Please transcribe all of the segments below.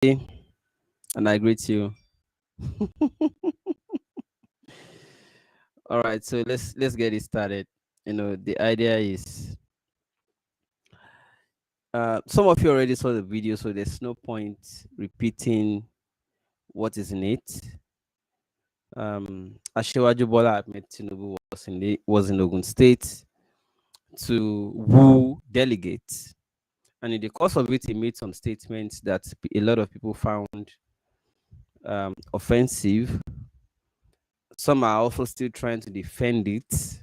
And I greet you. All right, so let's get it started. The idea is some of you already saw the video, so there's no point repeating what is in it. Ashewaju Bola Ahmed Tinubu was in Ogun State to woo delegates, and in the course of it, he made some statements that a lot of people found offensive. Some are also still trying to defend it,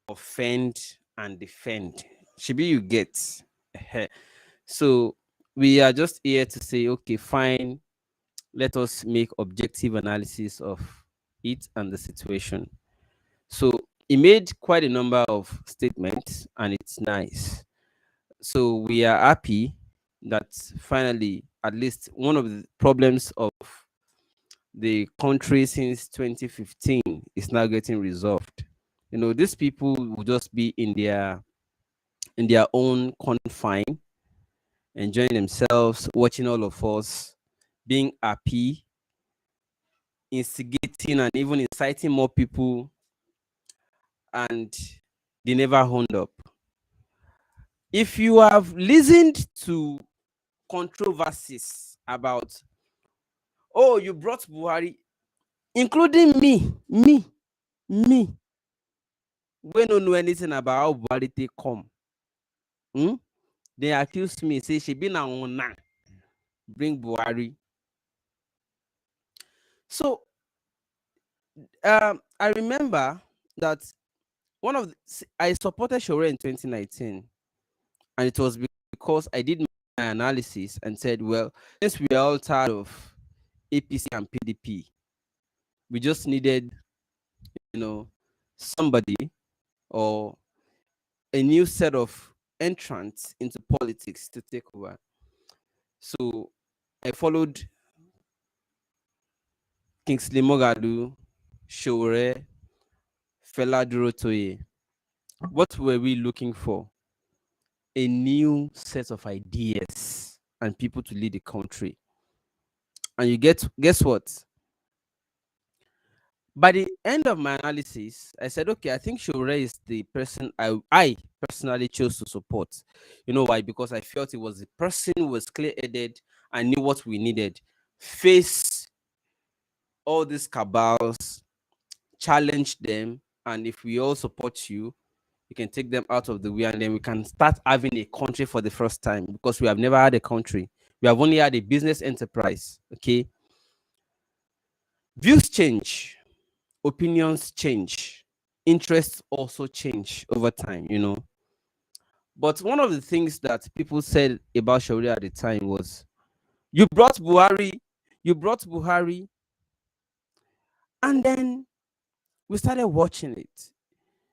offend and defend. Should you get. So we are just here to say, okay, fine, let us make objective analysis of it and the situation. So he made quite a number of statements, and it's nice. So we are happy that finally, at least one of the problems of the country since 2015 is now getting resolved. These people will just be in their own confine, enjoying themselves, watching all of us, being happy, instigating and even inciting more people, and they never honed up. If you have listened to controversies about, oh, you brought Buhari, including me, we don't know anything about how Buhari take come. They accused me, say she been on bring Buhari. So I remember that I supported Shore in 2019, and it was because I did my analysis and said, well, since we are all tired of APC and PDP, we just needed, somebody or a new set of entrants into politics to take over. So I followed Kingsley Mogadu, Shore, Fela Durotoye. What were we looking for? A new set of ideas and people to lead the country. And guess what? By the end of my analysis, I said, okay, I think Shore is the person I personally chose to support. You know why? Because I felt it was the person who was clear-headed and knew what we needed. Face all these cabals, challenge them, and if we all support you, you can take them out of the way, and then we can start having a country for the first time, because we have never had a country. We have only had a business enterprise. Okay. Views change, opinions change, interests also change over time, But one of the things that people said about Sharia at the time was, you brought Buhari, and then we started watching it.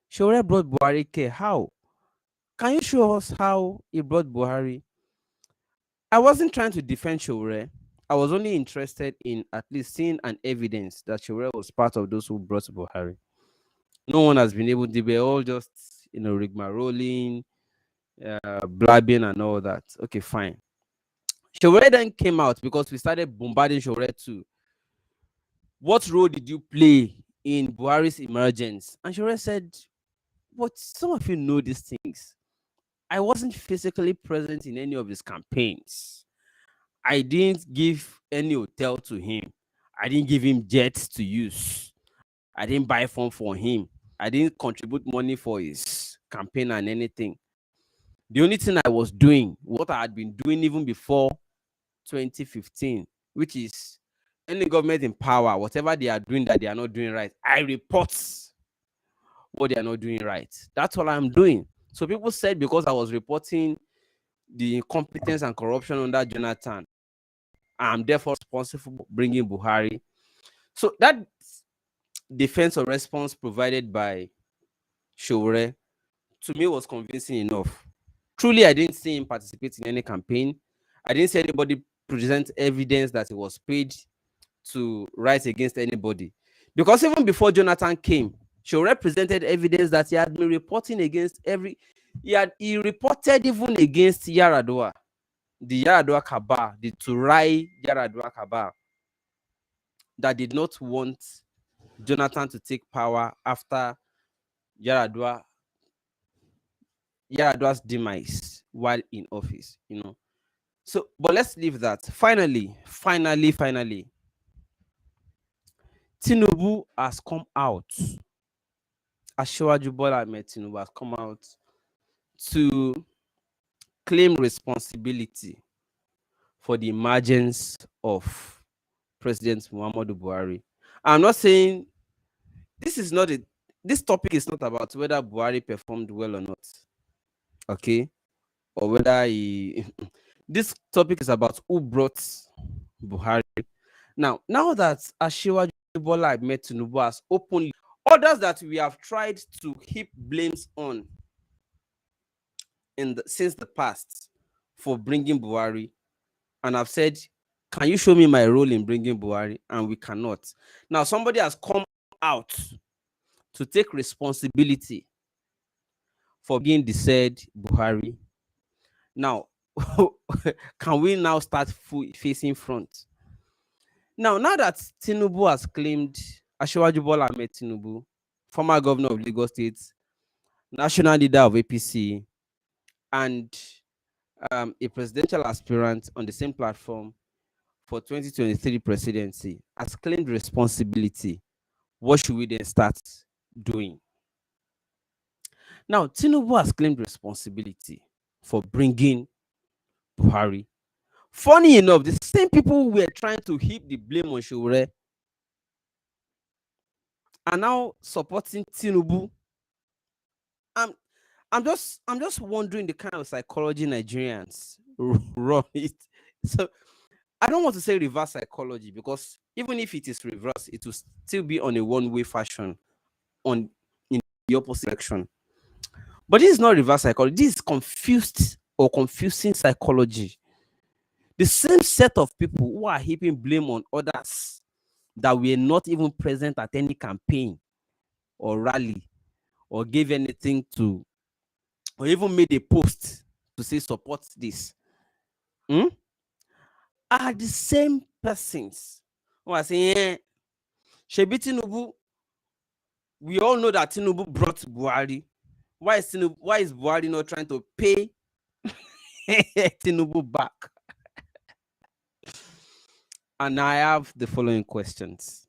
Sharia brought Buhari. How? Can you show us how he brought Buhari? I wasn't trying to defend Sharia. I was only interested in at least seeing an evidence that Sharia was part of those who brought Buhari. No one has been able to. Be all just, rigmaroling, blabbing and all that. Okay, fine. Sharia then came out because we started bombarding Sharia too. What role did you play in Buhari's emergence? And Sharia said, but some of you know these things. I wasn't physically present in any of his campaigns. I didn't give any hotel to him. I didn't give him jets to use. I didn't buy phone for him. I didn't contribute money for his campaign and anything. The only thing I was doing, what I had been doing even before 2015, which is any government in power, whatever they are doing that they are not doing right, I report what they are not doing right. That's all I'm doing. So people said because I was reporting the incompetence and corruption under Jonathan, I'm therefore responsible for bringing Buhari. So that defense or response provided by Shore to me was convincing enough. Truly, I didn't see him participate in any campaign. I didn't see anybody present evidence that he was paid to write against anybody. Because even before Jonathan came, Shore presented evidence that he had been reporting against he reported even against Yaradua. the Yaradua cabal, the Turai Yaradua cabal, that did not want Jonathan to take power after Yaradua's demise while in office, So, but let's leave that. Finally, Tinubu has come out. Asiwaju Bola Ahmed Tinubu has come out to claim responsibility for the emergence of President Muhammadu Buhari. I'm not saying this topic is not about whether Buhari performed well or not, okay, or whether he. This topic is about who brought Buhari. Now that Asiwaju Bola Ahmed Tinubu has openly others that we have tried to heap blames on since the past for bringing Buhari, and I've said, can you show me my role in bringing Buhari? And we cannot. Now somebody has come out to take responsibility for being the said Buhari. Now, can we now start facing front? Now that Tinubu has claimed, Asiwaju Bola Ahmed Tinubu, former governor of Lagos State, national leader of APC, and a presidential aspirant on the same platform for 2023 presidency, has claimed responsibility. What should we then start doing? Now, Tinubu has claimed responsibility for bringing Buhari. Funny enough, the same people who were trying to heap the blame on Showore are now supporting Tinubu. I'm just wondering the kind of psychology Nigerians run it. So I don't want to say reverse psychology, because even if it is reverse, it will still be on a one-way fashion in the opposite direction. But this is not reverse psychology. This is confusing psychology. The same set of people who are heaping blame on others that were not even present at any campaign or rally or gave anything to, or even made a post to say support this, are the same persons who are saying, Shebi Tinubu, we all know that Tinubu brought Buhari. Why is Buhari not trying to pay Tinubu back? And I have the following questions.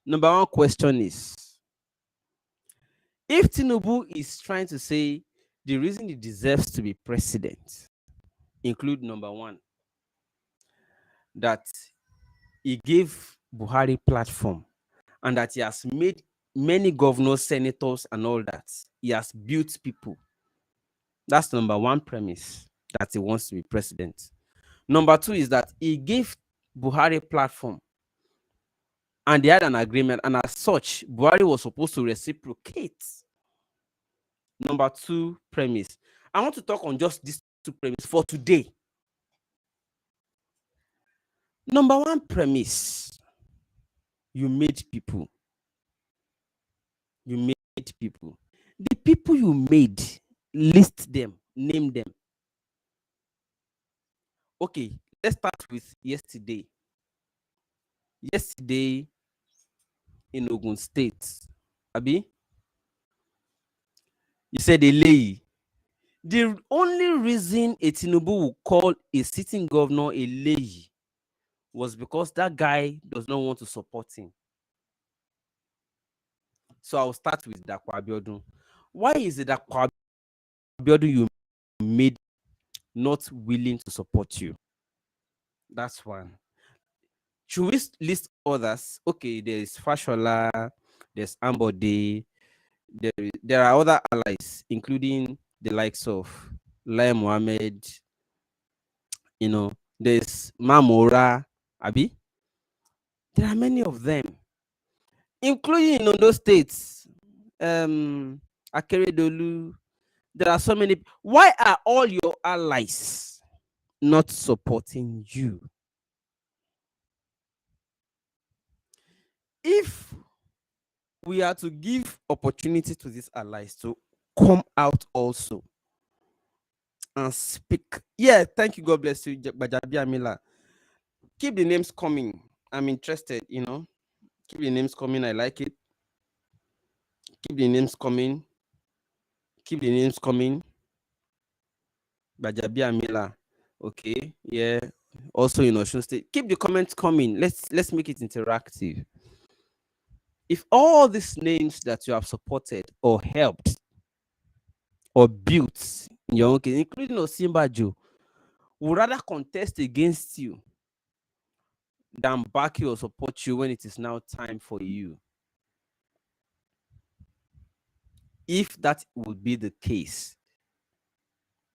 Number one question is, if Tinubu is trying to say the reason he deserves to be president include number one, that he gave Buhari platform and that he has made many governors, senators, and all that. He has built people. That's number one premise, that he wants to be president. Number two is that he gave Buhari platform and they had an agreement, and as such, Buhari was supposed to reciprocate. Number two premise. I want to talk on just these two premises for today. Number one premise, you made people. You made people. The people you made, list them, name them. Okay, let's start with yesterday. Yesterday in Ogun State, Abi, you said a lay. The only reason a Tinubu will call a sitting governor a lay was because that guy does not want to support him. So I'll start with Dapo Abiodun. Why is it that Dapo Abiodun you made not willing to support you? That's one. Should we list others? Okay, there's Fashola, there's Ambode, there are other allies, including the likes of Lai Mohammed, there's Mamora, Abi. There are many of them, including in those states, Akeredolu. There are so many. Why are all your allies not supporting you? If we are to give opportunity to these allies to come out also and speak. Yeah, thank you. God bless you, Bajabi Amila. Keep the names coming. I'm interested, Keep the names coming. I like it. Keep the names coming. Keep the names coming. Bajabi Amila. Okay. Yeah. Also in Osun State. Keep the comments coming. Let's make it interactive. If all these names that you have supported or helped or built in your own case, including Osimbajo, would rather contest against you than back you or support you when it is now time for you. If that would be the case,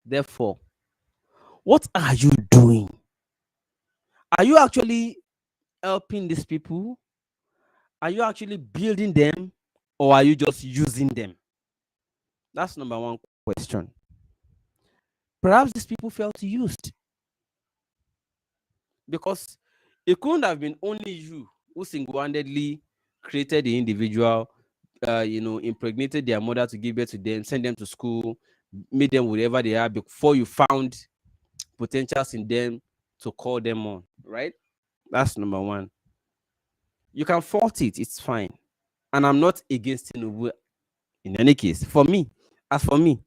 therefore, what are you doing? Are you actually helping these people? Are you actually building them, or are you just using them? That's number one question. Perhaps these people felt used, because it couldn't have been only you who single-handedly created the individual, impregnated their mother to give birth to them, send them to school, made them whatever they are before you found potentials in them to call them on, right? That's number one. You can fault it, it's fine. And I'm not against Tinubu in any case. For me, as for me,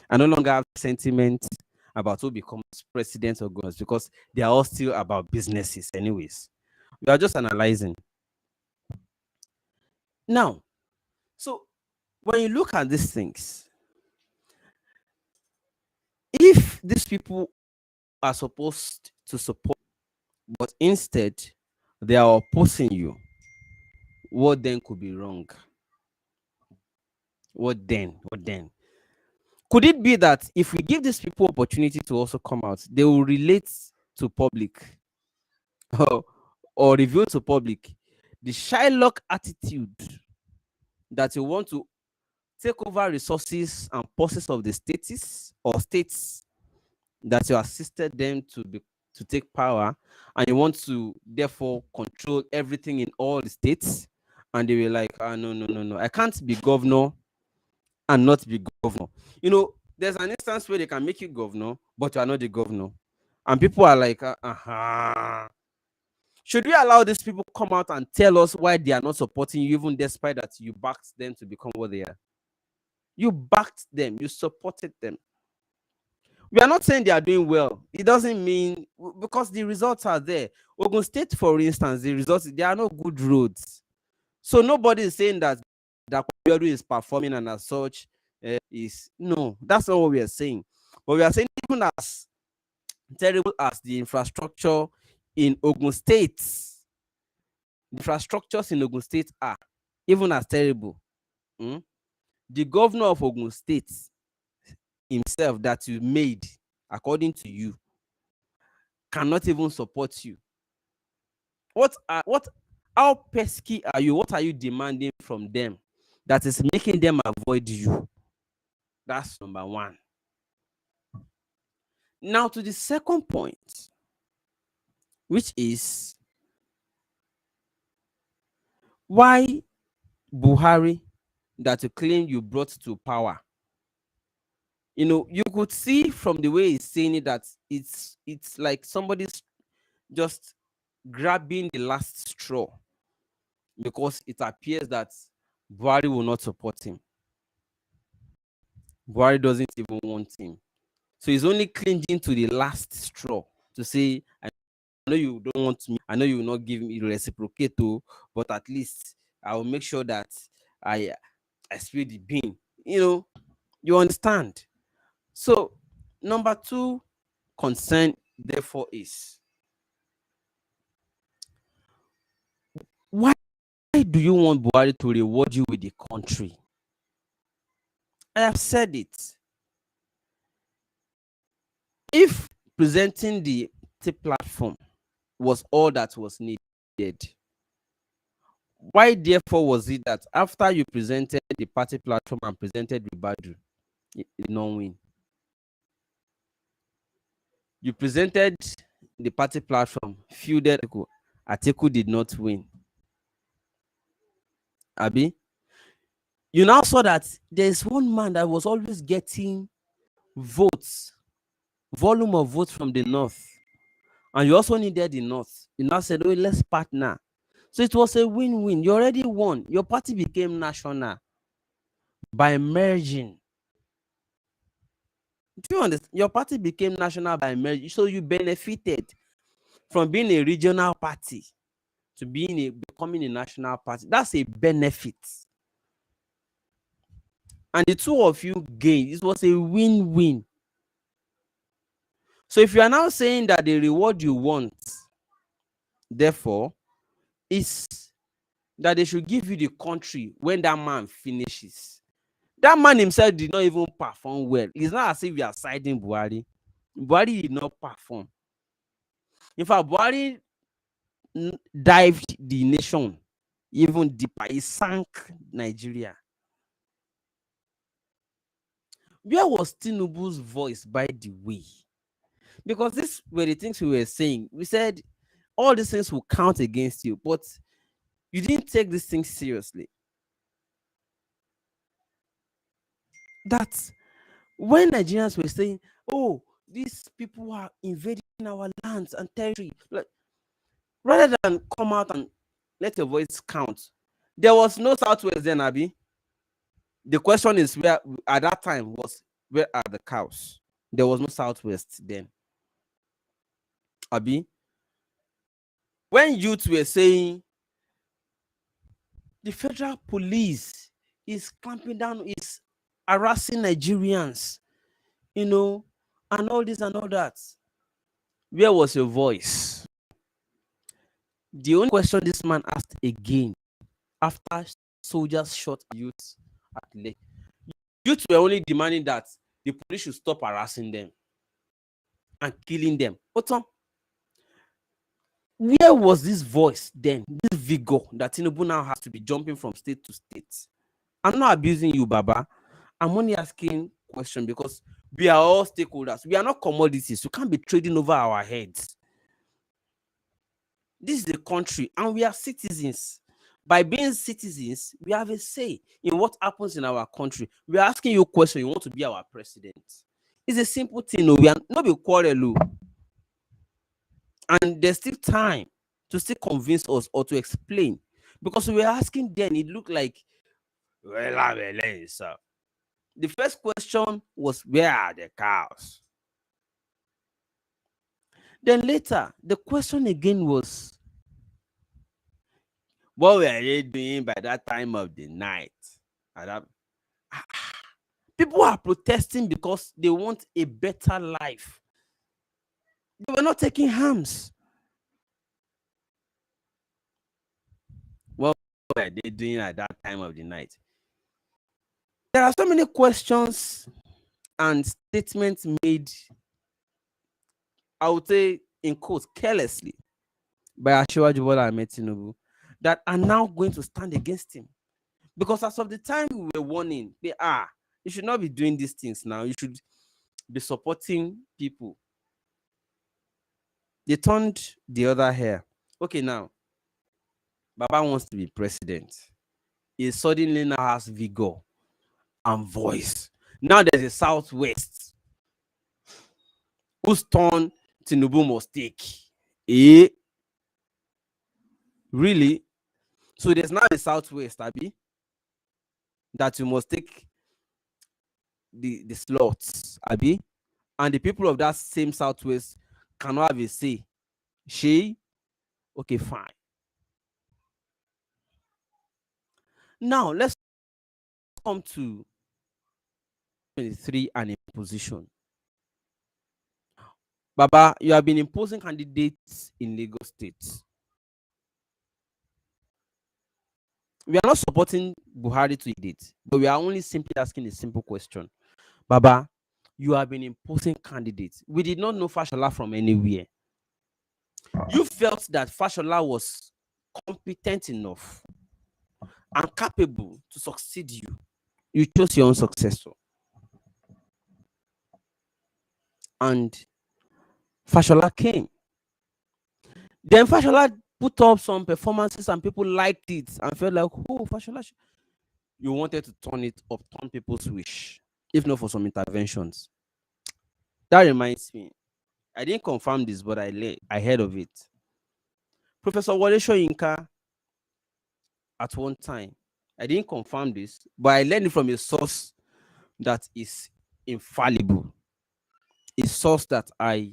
I no longer have sentiments about who becomes president or governors, because they are all still about businesses anyways. We are just analyzing. Now, so when you look at these things, if these people are supposed to support, but instead they are opposing you, what then could be wrong? What then? What then? Could it be that if we give these people opportunity to also come out, they will relate to public or reveal to public the Shylock attitude that you want to take over resources and purses of the states or states that you assisted them to take power, and you want to therefore control everything in all the states? And they were like, no, I can't be governor and not be governor. There's an instance where they can make you governor, but you are not the governor. And people are like, should we allow these people come out and tell us why they are not supporting you, even despite that you backed them to become what they are? You backed them, you supported them. We are not saying they are doing well. It doesn't mean, because the results are there. Ogun State, for instance, the results, there are no good roads. So nobody is saying that Kobiodu is performing, and as such, is no. That's not what we are saying. But we are saying, even as terrible as the infrastructure in Ogun State, infrastructures in Ogun State are, even as terrible, the governor of Ogun State himself, that you made, according to you, cannot even support you. How pesky are you? What are you demanding from them that is making them avoid you? That's number one. Now to the second point, which is why Buhari, that you claim you brought to power, you could see from the way he's saying it that it's like somebody's just grabbing the last straw, because it appears that Buhari will not support him. Buhari doesn't even want him. So he's only clinging to the last straw to say, I know you don't want me, I know you will not give me reciprocate, but at least I will make sure that I spill the bean. You understand? So number two concern, therefore, is why do you want Buhari to reward you with the country? I have said it. If presenting the platform was all that was needed, why therefore was it that after you presented the party platform and presented Ribadu, you did not win? You presented the party platform, fielded Atiku, did not win. Abi, you now saw that there's one man that was always getting votes volume of votes from the north, and you also needed the north. You now said, oh, let's partner. So it was a win-win. You already won. Your party became national by merging. Do you understand? Your party became national by merging. So you benefited from being a regional party to becoming a national party. That's a benefit. And the two of you gained. It was a win-win. So if you are now saying that the reward you want, therefore, is that they should give you the country when that man finishes. That man himself did not even perform well. It's not as if you are siding Buhari. Buhari did not perform. In fact, Buhari dived the nation even deeper. He sank Nigeria. Where was Tinubu's voice, by the way? Because these were the things we were saying. We said all these things will count against you, but you didn't take these things seriously. That when Nigerians were saying, oh, these people are invading our lands and territory, like, rather than come out and let your voice count, there was no Southwest then, Abi. The question is, where at that time was, where are the cows? There was no Southwest then, Abi. When youth were saying the federal police is clamping down, is harassing Nigerians, and all this and all that, where was your voice? The only question this man asked again after soldiers shot youths at Lake, youths were only demanding that the police should stop harassing them and killing them. But where was this voice then, this vigor that Tinubu now has to be jumping from state to state? I'm not abusing you, Baba. I'm only asking question because we are all stakeholders. We are not commodities. We can't be trading over our heads. This is the country and we are citizens. By being citizens, we have a say in what happens in our country. We are asking you a question. You want to be our president. It's a simple thing. No, we are not be quarrel. And there's still time to still convince us or to explain. Because we were asking then, it looked like, the first question was, where are the cows? Then later, the question again was, what were they doing by that time of the night? People are protesting because they want a better life. They were not taking harms. What were they doing at that time of the night? There are so many questions and statements made, I would say, in quotes, carelessly by Asiwaju Bola Ahmed Tinubu that are now going to stand against him. Because as of the time we were warning, you should not be doing these things now. You should be supporting people. They turned the other hair. Okay, now, Baba wants to be president. He suddenly now has vigor and voice. Now there's a Southwest whose turn Tinubu must take. Really? So there's now a Southwest, Abi, that you must take the slots, Abi, and the people of that same Southwest cannot have a say. Okay, fine. Now let's come to 23 and imposition. Baba, you have been imposing candidates in Lagos State. We are not supporting Buhari to date, but we are only simply asking a simple question. Baba, you have been imposing candidates. We did not know Fashola from anywhere. You felt that Fashola was competent enough and capable to succeed you. You chose your own successor. And Fashola came. Then Fashola put up some performances and people liked it and felt like, oh, Fashola. You wanted to turn people's wish, if not for some interventions. That reminds me, I didn't confirm this, but I heard of it. Professor Wole Soyinka at one time, I didn't confirm this, but I learned it from a source that is infallible. A source that I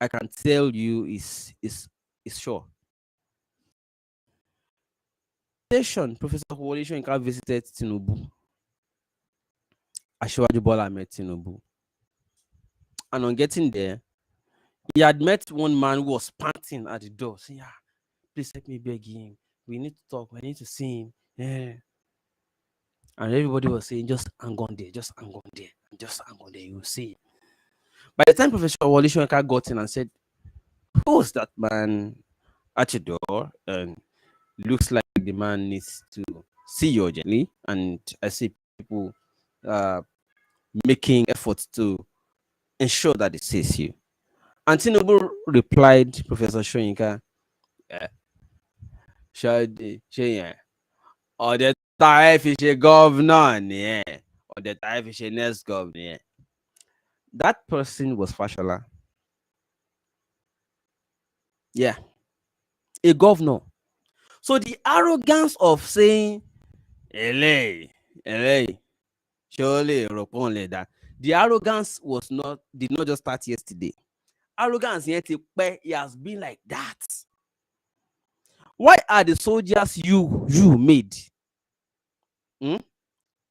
can tell you is sure. Professor Wole Soyinka visited Tinubu, Asiwaju Bola Ahmed Tinubu, and on getting there, he had met one man who was panting at the door, saying, "Ah, please let me beg him. We need to talk. We need to see him." Yeah. And everybody was saying, just hang on there, just hang on there, just hang on there, you will see. By the time Professor Wole Soyinka got in and said, "Who's that man at your door?" And looks like the man needs to see you urgently. And I see people uh, making efforts to ensure that it sees you. And Tinubu replied, Professor Soyinka, eh, ṣé ọ̀dẹ̀ tá ẹ fi ṣe governor nìyẹn, ọ̀dẹ̀ tá ẹ fi ṣe next governor nìyẹn. That person was Fashola. Yeah, a governor. So the arrogance of saying, eléyìí, surely that the arrogance did not just start yesterday. Arrogance yet it has been like that. Why are the soldiers you made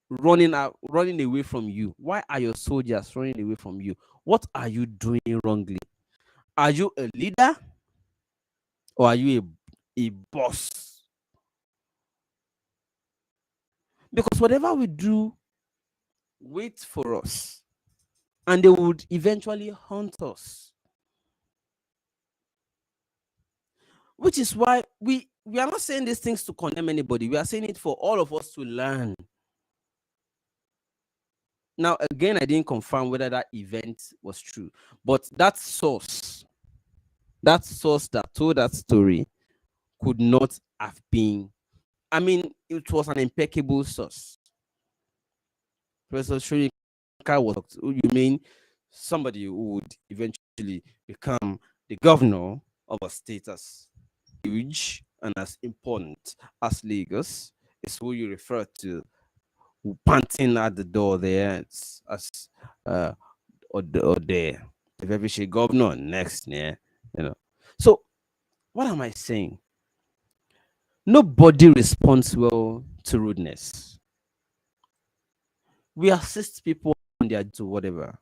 running away from you? Why are your soldiers running away from you? What are you doing wrongly? Are you a leader or are you a boss? Because whatever we do, wait for us, and they would eventually hunt us. Which is why we are not saying these things to condemn anybody. We are saying it for all of us to learn. Now, again, I didn't confirm whether that event was true, but that source that told that story could not have been. I mean, it was an impeccable source. Professor Soyinka was, you mean somebody who would eventually become the governor of a state as huge and as important as Lagos is who you refer to, panting at the door there as or there. If every shit governor next, yeah, you know. So what am I saying? Nobody responds well to rudeness. We assist people on their to whatever.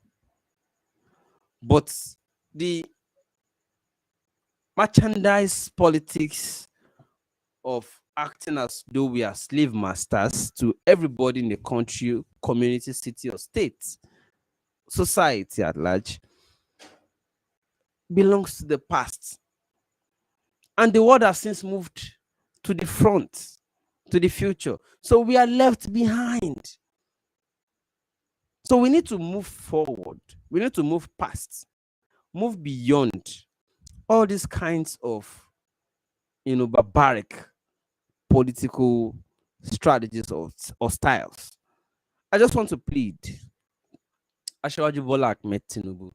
But the merchandise politics of acting as though we are slave masters to everybody in the country, community, city, or state, society at large, belongs to the past. And the world has since moved to the front, to the future. So we are left behind. So we need to move forward. We need to move past, move beyond all these kinds of, barbaric political strategies or styles. I just want to plead. Asiwaju Bola Ahmed Tinubu,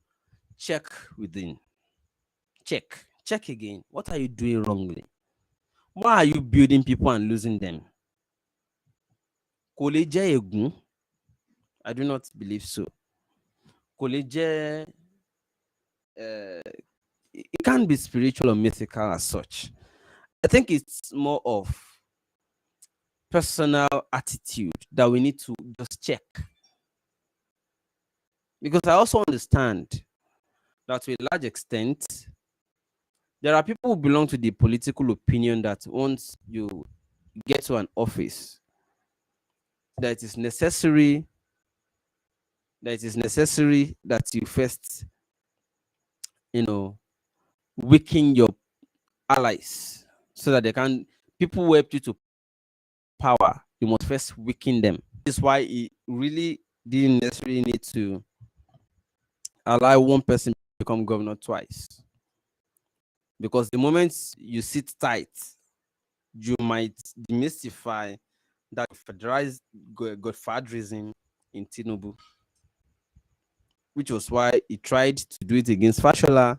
check within. Check again. What are you doing wrongly? Why are you building people and losing them? Kò lè jẹ́ ègún. I do not believe so. Kò lè jẹ́, it can't be spiritual or mythical as such. I think it's more of personal attitude that we need to just check. Because I also understand that to a large extent, there are people who belong to the political opinion that once you get to an office, that it is necessary that you first, weaken your allies so that people who help you to power, you must first weaken them. This is why it really didn't necessarily need to allow one person to become governor twice. Because the moment you sit tight, you might demystify that godfatherism in Tinubu. which was why he tried to do it against Fashola,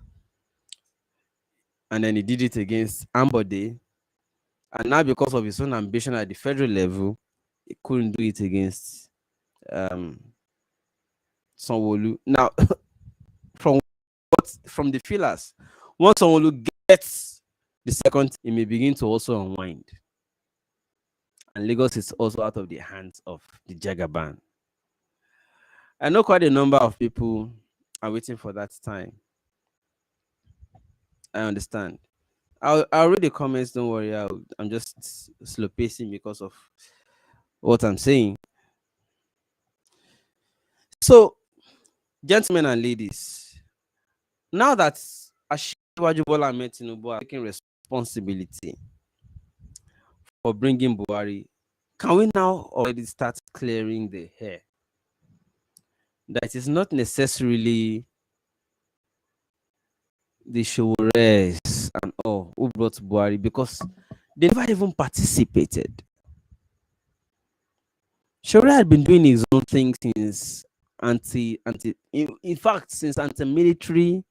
and then he did it against Ambode. And now, because of his own ambition at the federal level, he couldn't do it against um, Sanwo-Olu. Now, from the feelers, once Sanwo-Olu gets the second, he may begin to also unwind. And Lagos is also out of the hands of the Jagaban. I know quite a number of people are waiting for that time. I understand. I'll read the comments. Don't worry. I'm just slow pacing because of what I'm saying. So, gentlemen and ladies, now that Asiwaju Bola Ahmed Tinubu are taking responsibility for bringing Buhari, can we now already start clearing the hair? That it is not necessarily the Showres and all who brought Buhari, because they never even participated. Showre had been doing his own thing since in fact since anti-military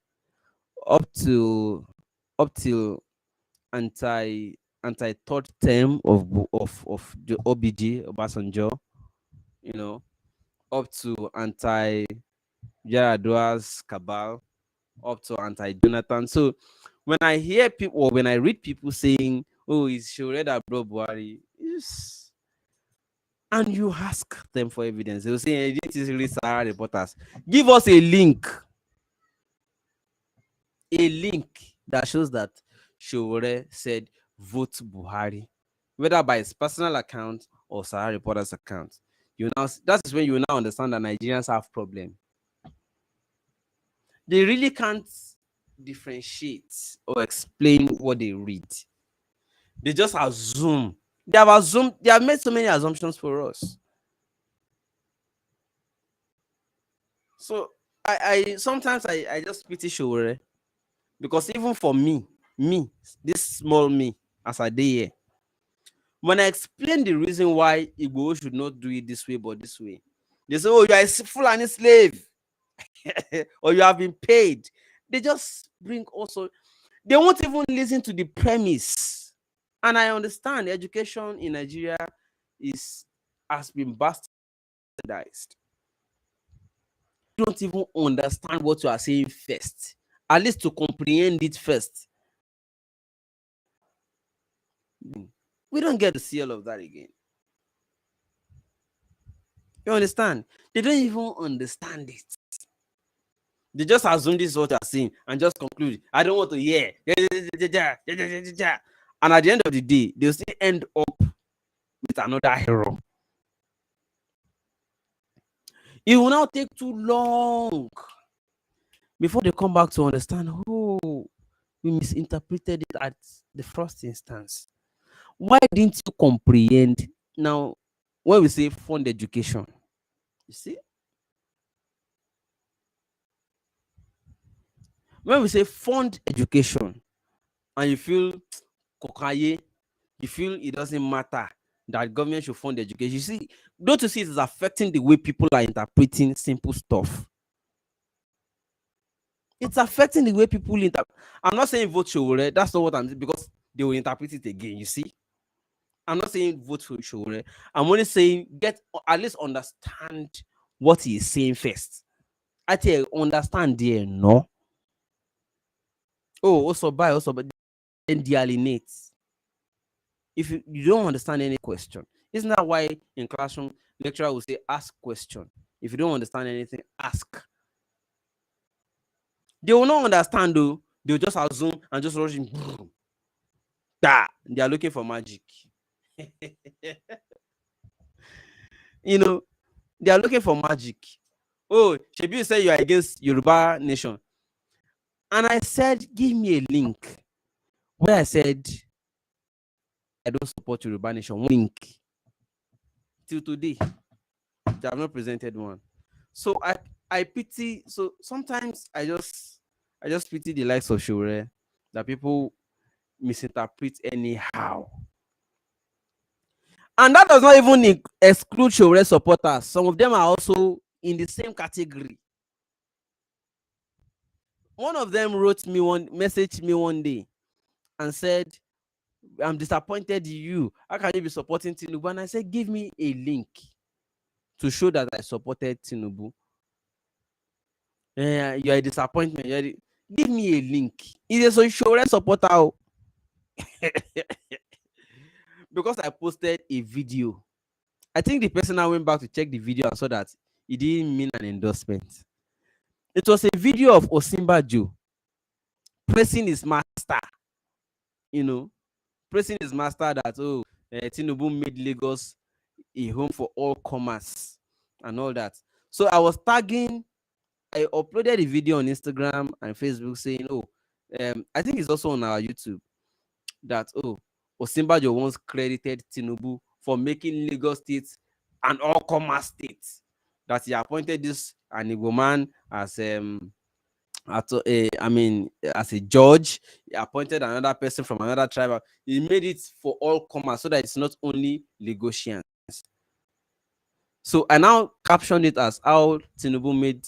up to up till anti third term of the OBG Obasanjo, you know, up to anti Yaradua's cabal, up to anti Jonathan. So when I hear people, or when I read people saying, "Oh, it's Showre that brought Buhari," and you ask them for evidence, they'll say, "Hey, this is really Sahara reporters. Give us a link that shows that Showre said vote Buhari, whether by his personal account or Sahara reporters account." That is when you now understand that Nigerians have problem. They really can't differentiate or explain what they read. They just assume. They have made so many assumptions for us. So I sometimes I just pity Showre, because even for me, this small me, as I did here, when I explain the reason why Igbo should not do it this way but this way, they say, "Oh, you are a Fulani slave," or "You have been paid." They just bring also. They won't even listen to the premise. And I understand education in Nigeria has been bastardized. You don't even understand what you are saying first, at least to comprehend it first. We don't get to see all of that again. You understand? They don't even understand it. They just assume this is what you're saying and just conclude, "I don't want to hear." And at the end of the day, they'll still end up with another hero. It will now take too long before they come back to understand, "Oh, we misinterpreted it at the first instance. Why didn't you comprehend?" Now, when we say fund education, you see, when we say fund education, and you feel kokaye, you feel it doesn't matter that government should fund education, you see, don't you see it is affecting the way people are interpreting simple stuff? It's affecting the way people interpret. I'm not saying vote Showore. That's not what I'm saying, because they will interpret it again. You see, I'm not saying vote for Showore. I'm only saying at least understand what he is saying first. I tell you, understand there, no. Oh, also buy, then alienate. If you don't understand any question, isn't that why in classroom lecturer will say ask question? If you don't understand anything, ask. They will not understand though. They'll just assume and just rush in. They are looking for magic. You know, they are looking for magic. Oh, Shebi, you say you are against Yoruba nation. And I said, give me a link where I said I don't support Yoruba nation. One link. Till today, they have not presented one. So I pity. So sometimes I just pity the likes of Showre, that people misinterpret anyhow. And that does not even exclude Showre supporters. Some of them are also in the same category. One of them messaged me one day and said, I'm disappointed in you. How can you be supporting Tinubu? And I said, give me a link to show that I supported Tinubu. You are a disappointment. Give me a link. It's a show supporter. Because I posted a video. I think the person now went back to check the video and saw that it didn't mean an endorsement. It was a video of Osinbajo praising his master, praising his master that, Tinubu made Lagos a home for all commerce and all that. So I uploaded a video on Instagram and Facebook saying, I think it's also on our YouTube, that, Osinbajo once credited Tinubu for making Lagos State an all commerce state, that he appointed this an Igbo man as as a judge. He appointed another person from another tribe. He made it for all commerce so that it's not only Lagosians. So I now captioned it as how Tinubu made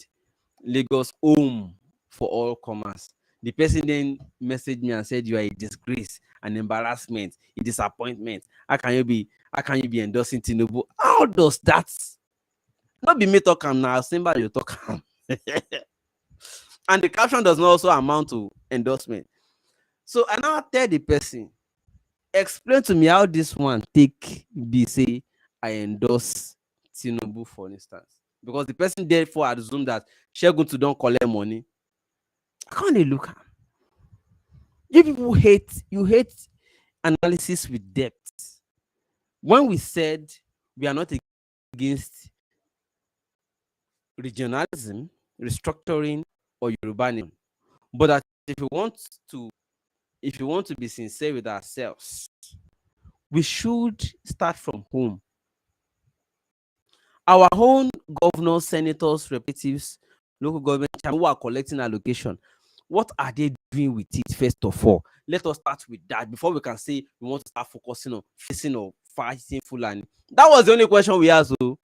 Lagos home for all commerce. The person then messaged me and said, you are a disgrace, an embarrassment, a disappointment. How can you be endorsing Tinubu? How does that not be me talking now? Simba, you talk. And the caption does not also amount to endorsement. So I now tell the person, explain to me how this one take be say I endorse Tinubu, for instance. Because the person therefore assumed that Shegun to don't collect money. How can they look at? You people hate analysis with depth. When we said we are not against regionalism, restructuring, or Yorubanism, but that if you want to be sincere with ourselves, we should start from home. Our own governors, senators, representatives, local government who are collecting allocation, what are they doing with it? First of all, let us start with that before we can say we want to start focusing on facing or fighting Fulani. That was the only question we asked. So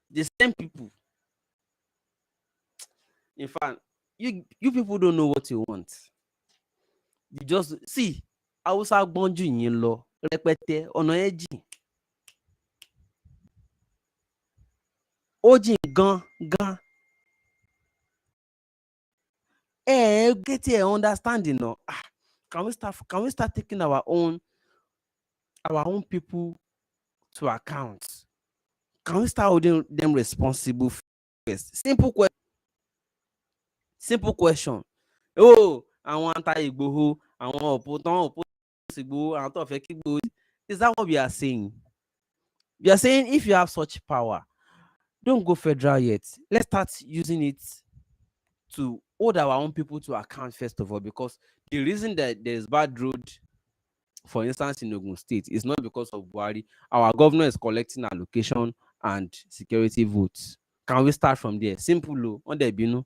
the same people, in fact, you people don't know what you want. You just see, Hausa gbọ́njú yín lọ rẹpẹtẹ, ọ̀nà ẹ̀ jìn. Ó jìn gan. Get your understanding now. Can we start taking our own people to account? Can we start holding them responsible first? Simple question. Àwọn anti-Igboho, àwọn opposed Igboho, àwọn tó fẹ́ kí Igboho. Is that what we are saying? We are saying if you have such power, don't go federal yet. Let's start using it to hold our own people to account first of all, because the reason that there's bad road, for instance, in Ogun State, is not because of Buhari. Our governor is collecting allocation and security votes. Can we start from there? Simple low on the binu.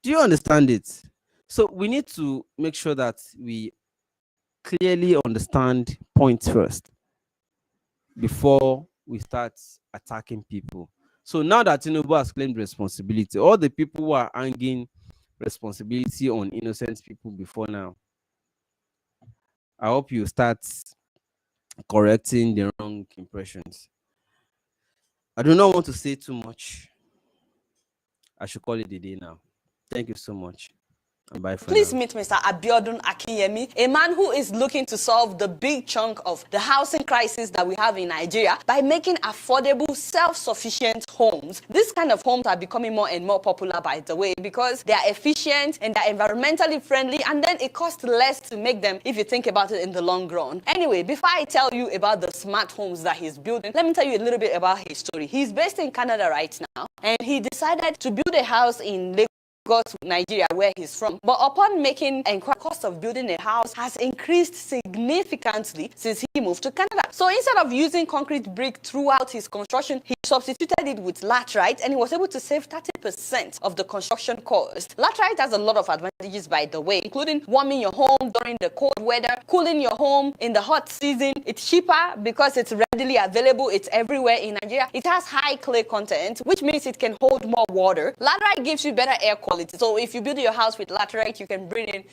Do you understand it? So we need to make sure that we clearly understand points first before we start attacking people. So now that Tinubu has claimed responsibility, all the people who are hanging responsibility on innocent people before now, I hope you start correcting the wrong impressions. I do not want to say too much. I should call it a day now. Thank you so much. Bye for Please now. meet Mr. Abiodun Akinyemi, a man who is looking to solve the big chunk of the housing crisis that we have in Nigeria by making affordable, self-sufficient homes. This kind of homes are becoming more and more popular, by the way, because they are efficient and they're environmentally friendly, and then it costs less to make them if you think about it in the long run. Anyway, before I tell you about the smart homes that he's building, let me tell you a little bit about his story. He's based in Canada right now, and he decided to build a house in Lagos, Nigeria, where he's from. But upon making inquiry, the cost of building a house has increased significantly since he moved to Canada. So instead of using concrete brick throughout his construction, he substituted it with laterite, and he was able to save 30% 90% of the construction cost. Laterite has a lot of advantages, by the way, including warming your home during the cold weather, cooling your home in the hot season. It's cheaper because it's readily available. It's everywhere in Nigeria. It has high clay content, which means it can hold more water. Laterite gives you better air quality. So if you build your house with laterite, you can bring in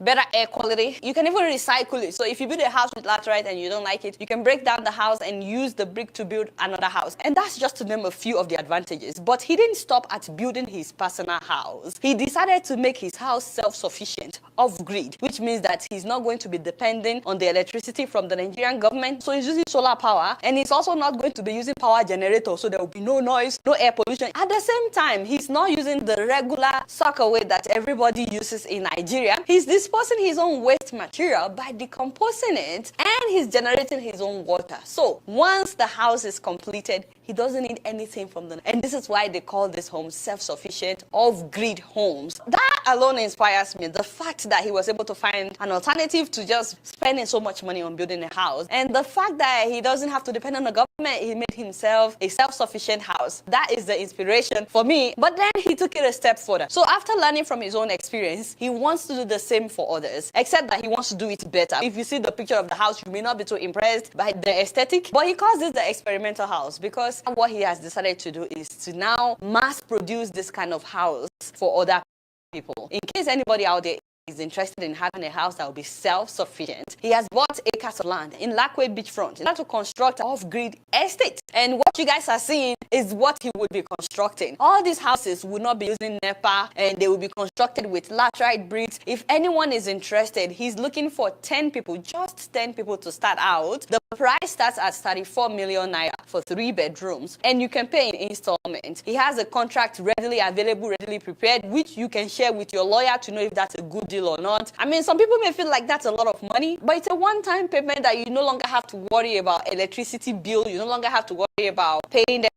better air quality. You can even recycle it. So if you build a house with laterite and you don't like it, you can break down the house and use the brick to build another house. And that's just to name a few of the advantages. But he didn't stop at building his personal house. He decided to make his house self-sufficient, off-grid, which means that he's not going to be dependent on the electricity from the Nigerian government. So he's using solar power, and he's also not going to be using power generator, so there will be no noise, no air pollution. At the same time, he's not using the regular sockaway that everybody uses in Nigeria. He's disposing his own waste material by decomposing it, and he's generating his own water. So once the house is completed, he doesn't need anything from them. And this is why they call this home self-sufficient, off-grid homes. That alone inspires me. The fact that he was able to find an alternative to just spending so much money on building a house. And the fact that he doesn't have to depend on the government, he made himself a self-sufficient house. That is the inspiration for me. But then he took it a step further. So after learning from his own experience, he wants to do the same for others, except that he wants to do it better. If you see the picture of the house, you may not be too impressed by the aesthetic, but he calls this the experimental house because what he has decided to do is to now mass produce this kind of house for other people. In case anybody out there is interested in having a house that will be self-sufficient, he has bought acres of land in Lakwe beachfront in order to construct an off-grid estate. And what you guys are seeing is what he would be constructing. All these houses would not be using NEPA, and they will be constructed with laterite bricks. If anyone is interested, he's looking for 10 people, just 10 people to start out. The price starts at 34 million naira for 3 bedrooms, and you can pay in installments. He has a contract readily available, readily prepared, which you can share with your lawyer to know if that's a good deal or not. I mean, some people may feel like that's a lot of money, but it's a one-time payment that you no longer have to worry about electricity bill. You no longer have to worry about paying them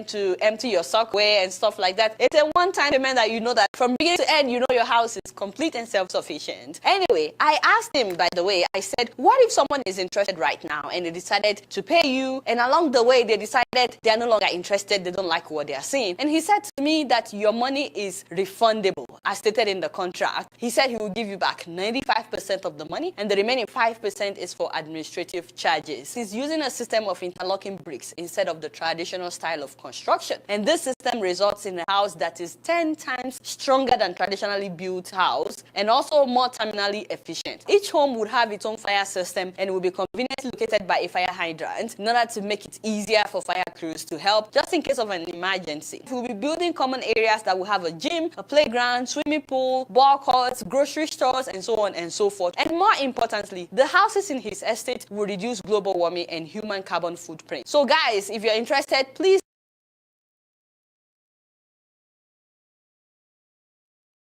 to empty your sockaway and stuff like that. It's a one-time payment that you know that from beginning to end, you know your house is complete and self-sufficient. Anyway, I asked him, by the way, I said, what if someone is interested right now and they decided to pay you, and along the way they decided they are no longer interested, they don't like what they are seeing? And he said to me that your money is refundable, as stated in the contract. He said he will give you back 95% of the money, and the remaining 5% is for administrative charges. He's using a system of interlocking bricks instead of the traditional style of construction. And this system results in a house that is 10 times stronger than traditionally built house, and also more terminally efficient. Each home would have its own fire system and will be conveniently located by a fire hydrant in order to make it easier for fire crews to help just in case of an emergency. We'll be building common areas that will have a gym, a playground, swimming pool, ball courts, grocery stores, and so on and so forth. And more importantly, the houses in his estate will reduce global warming and human carbon footprint. So guys, if you're interested, please